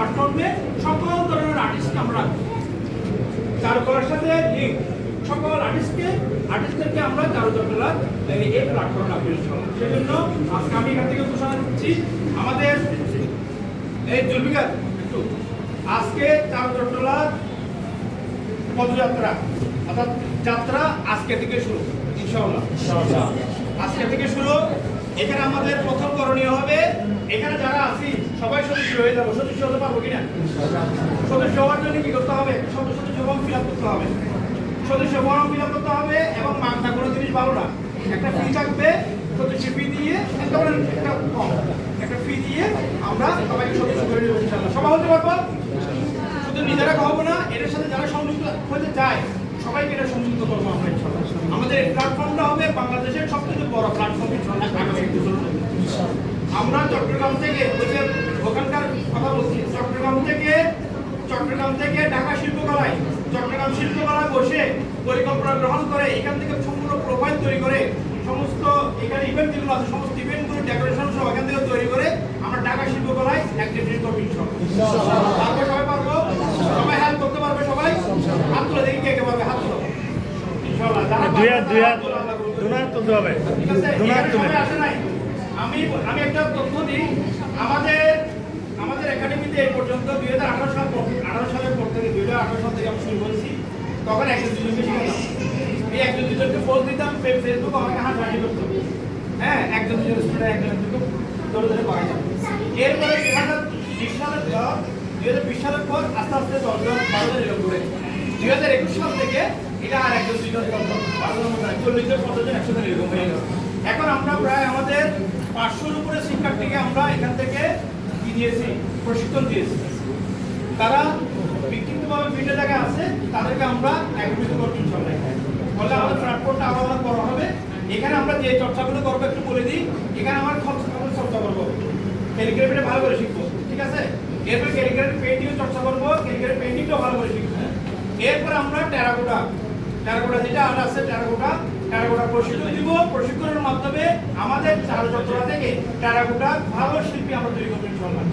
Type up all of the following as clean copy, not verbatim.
প্ল্যাটফর্মে সকল ধরনের আর্টিস্টকে আমরা রাখবো। চারুকলার সাথে লিঙ্ক সকল আর্টিস্টদেরকে আমরা চারুচর্চা এই প্ল্যাটফর্মে রাখবো। সেই জন্য আজকে আমি এখান থেকে ঘোষণা করছি আমাদের এই জুলফিকার একটু আজকে চারুচর্চা পদযাত্রা অর্থাৎ যাত্রা আজকে থেকে শুরু, ইনশাআল্লাহ আজকে থেকে শুরু। এখানে আমাদের প্রথম করণীয় হবে, এখানে যারা আছি সবাই সদস্য হয়ে যাবো। সদস্য হতে পারবো কিনা? সদস্য হওয়ার জন্য কি করতে হবে? সদস্য ফর্ম ফিল আপ করতে হবে, সদস্য ফর্ম ফিল আপ করতে হবে এবং মাগনা কোনো জিনিস ভালো না, একটা ফি থাকবে, সদস্য ফি দিয়ে একটা ফি দিয়ে আমরা সবাইকে সদস্য করে নেবো ইনশাআল্লাহ। সবাই হতে পারবো, শুধু নিজেরা হবো না, এর সাথে যারা সংযুক্ত হতে চায় সবাইকে এটা সংযুক্ত করবো আমরা ইনশাআল্লাহ। আমাদের এই প্ল্যাটফর্মটা হবে বাংলাদেশের সবথেকে বড় প্ল্যাটফর্ম ইনশাআল্লাহ। আমরা চট্টগ্রাম থেকে ওখানকার কথা বলছি, চট্টগ্রাম থেকে ঢাকা শিল্পকলায়, চট্টগ্রাম শিল্পকলায় বসে পরিকল্পনা গ্রহণ করে এখান থেকে সম্পূর্ণ প্রোফাইল তৈরি করে সমস্ত এখানে ইভেন্ট যেগুলো আছে সমস্ত ইভেন্টগুলো ডেকোরেশন সব এখান থেকে তৈরি করে আমরা ঢাকা শিল্পকলায় অ্যাক্টিভিটি করবো ইনশাআল্লাহ। তারপর সবাই পারবো, সবাই হেল্প করতে পারবে, সবাই হাত তুলে দেখি কে কে পারবে, হাত তুলো ইনশাআল্লাহ। দুই হাত তুলতে হবে, আসে নাই। আমি একটা তথ্য দিই, আমাদের একাডেমিতে এই পর্যন্ত 2018 সালের পর থেকে 2018 সাল থেকে আমি শুরু করেছি, তখন একজন দুজনকে শিখাতাম। এই একজন দুজনকে পোস্ট দিতাম ফেসবুক, আমাকে হাসাহাসি করতো। হ্যাঁ, একজন দুজন স্টুডেন্ট একজন ধরে ধরে করাইতাম। এরপরে 2020 সালের পর আস্তে আস্তে 10 জন 12 জন এরকম করে 2021 সাল থেকে এটা আর একজন দুজন 12 জন 40 জন 50 জন 100 জন এরকম হয়ে গেল। এখন আমরা প্রায় আমাদের 500-র উপরে শিক্ষার্থীকে আমরা এখান থেকে কি দিয়েছি, প্রশিক্ষণ দিয়েছি। তারা বিক্ষিপ্তভাবে বিভিন্ন জায়গায় আছে, তাদেরকে আমরা একত্রিত করবো ইনশাআল্লাহ। ফলে আমাদের প্ল্যাটফর্মটা আলাদা করা হবে। এখানে আমরা যে চর্চাগুলো করবো একটু বলে দিই। এখানে আমার চর্চা করবো, ক্যালিগ্রাফিটা ভালো করে শিখবো, ঠিক আছে? এরপর ক্যালিগ্রাফি পেইন্টিং চর্চা করবো, ক্যালিগ্রাফি পেইন্টিংটাও ভালো করে শিখবো। এরপর আমরা টেরাকোটা যেটা আর আছে টেরাকোটা প্রশিক্ষণ দিব। প্রশিক্ষণের মাধ্যমে আমাদের চারুচর্চা থেকে টেরাকোটা ভালো শিল্পী আমরা তৈরি করবো ইনশাআল্লাহ।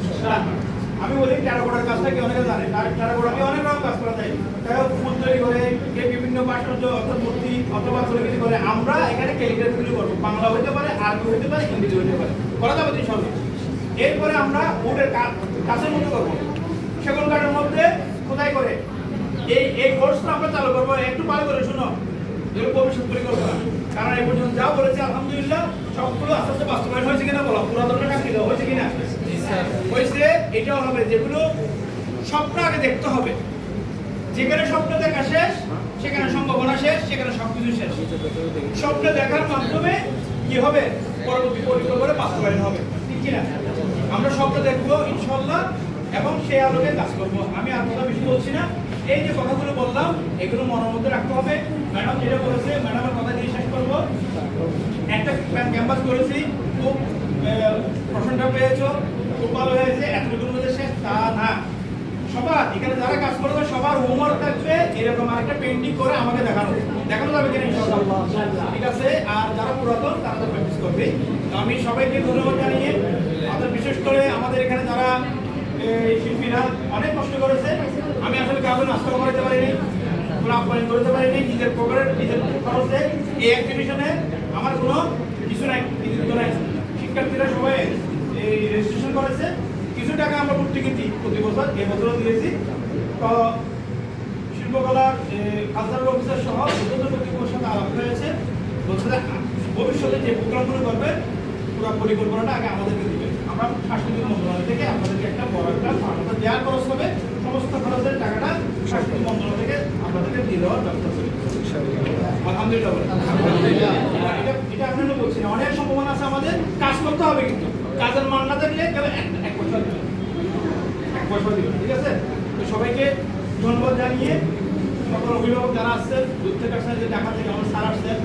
আমি বলি টেরাকোটার কাজটা কি অনেকে জানে, টেরাকোটা দিয়ে অনেক রকম কাজ করা যায়। কেউ ফুল তৈরি করে, কেউ বিভিন্ন ভাস্কর্য অর্থাৎ মূর্তি অথবা ছবি করে। আমরা এখানে ক্যালিগ্রাফিগুলো করবো, বাংলা হতে পারে, আরবি হতে পারে, হিন্দি হতে পারে, করা যাবে ইনশাআল্লাহ। এরপরে আমরা উডের কাছের মধ্যে করবো, সেগুন কাঠের মধ্যে খোদাই করে এই কোর্সটা আমরা চালু করবো। একটু ভালো করে শুনো, এগুলো ভবিষ্যৎ পরিকল্পনা। কারণ এই পর্যন্ত যা বলেছে আলহামদুলিল্লাহ সবগুলো আস্তে আস্তে বাস্তবায়ন হয়েছে কিনা বলো, পুরাতনটা কাজ কিনা হয়েছে কিনা হয়েছে। এটাও হবে, যেগুলো স্বপ্ন আগে দেখতে হবে। যেখানে স্বপ্ন দেখা শেষ সেখানে সম্ভাবনা শেষ, সেখানে সবকিছু শেষ। স্বপ্ন দেখার মাধ্যমে কি হবে, পরবর্তী পরিকল্পনা বাস্তবায়ন হবে, ঠিক কিনা? আমরা স্বপ্ন দেখবো ইনশাআল্লাহ এবং সেই আলোকে কাজ করবো। আমি আর কথা বেশি বলছি না, এই যে কথাগুলো বললাম এগুলো মনের মধ্যে রাখতে হবে। ম্যাডাম যেটা বলেছে, ম্যাডামের কথা দিয়ে শেষ করবো। একটা ক্যাম্পাস করেছি, খুব প্রশংসা পেয়েছো, খুব ভালো হয়েছে, এতটুকুর মধ্যে শেষ তা না। সবার এখানে যারা কাজ করবে সবার হোমওয়ার্ক থাকবে এরকম আরেকটা পেন্টিং করে আমাকে দেখানো যাবে কিনা ইনশাআল্লাহ, ঠিক আছে? আর যারা পুরাতন তারা তো প্র্যাকটিস করবে। আমি সবাইকে ধন্যবাদ জানিয়ে, আমাদের বিশেষ করে আমাদের এখানে যারা শিল্পীরা অনেক কষ্ট করেছে। আমি আসলে কাউকে নাস্তা করাতে পারিনি, কোনো আপ্যায়ন করতে পারিনি, নিজের পকেটের নিজের খরচে। এই এক্সিবিশনে আমার কোনো কিছু নাই, কৃতিত্ব নাই। শিক্ষার্থীরা সবাই এই রেজিস্ট্রেশন করেছে, কিছু টাকা আমরা প্রত্যেকেই প্রতি বছর এবছরও দিয়েছি। তো শিল্পকলার কালচারাল অফিসার সহ কর্তৃপক্ষের সাথে আলাপ হয়েছে, বলছে ভবিষ্যতে যে প্রোগ্রামগুলো করবে পুরো পরিকল্পনাটা আগে আমাদেরকে দিবে। আমরা সাংস্কৃতিক মন্ত্রণালয় থেকে আপনাদেরকে একটা বড় একটা ফান্ড দেওয়ার খরচ হবে, সমস্ত খরচের টাকাটা সাংস্কৃতিক মন্ত্রণালয় থেকে আপনাদেরকে দিয়ে দেওয়ার ব্যবস্থা করি আলহামদুলিল্লাহ। এটা আপনারা বলছি না, অনেক সম্ভাবনা আছে, আমাদের কাজ করতে হবে। কিন্তু কাজের মান না থাকলে কেবল এক পয়সা দিবে, ঠিক আছে? তো সবাইকে ধন্যবাদ জানিয়ে সকল অভিভাবক যারা আসছেন, দূর থেকে আসছেন, যে ঢাকা থেকে আমার স্যার আসছেন,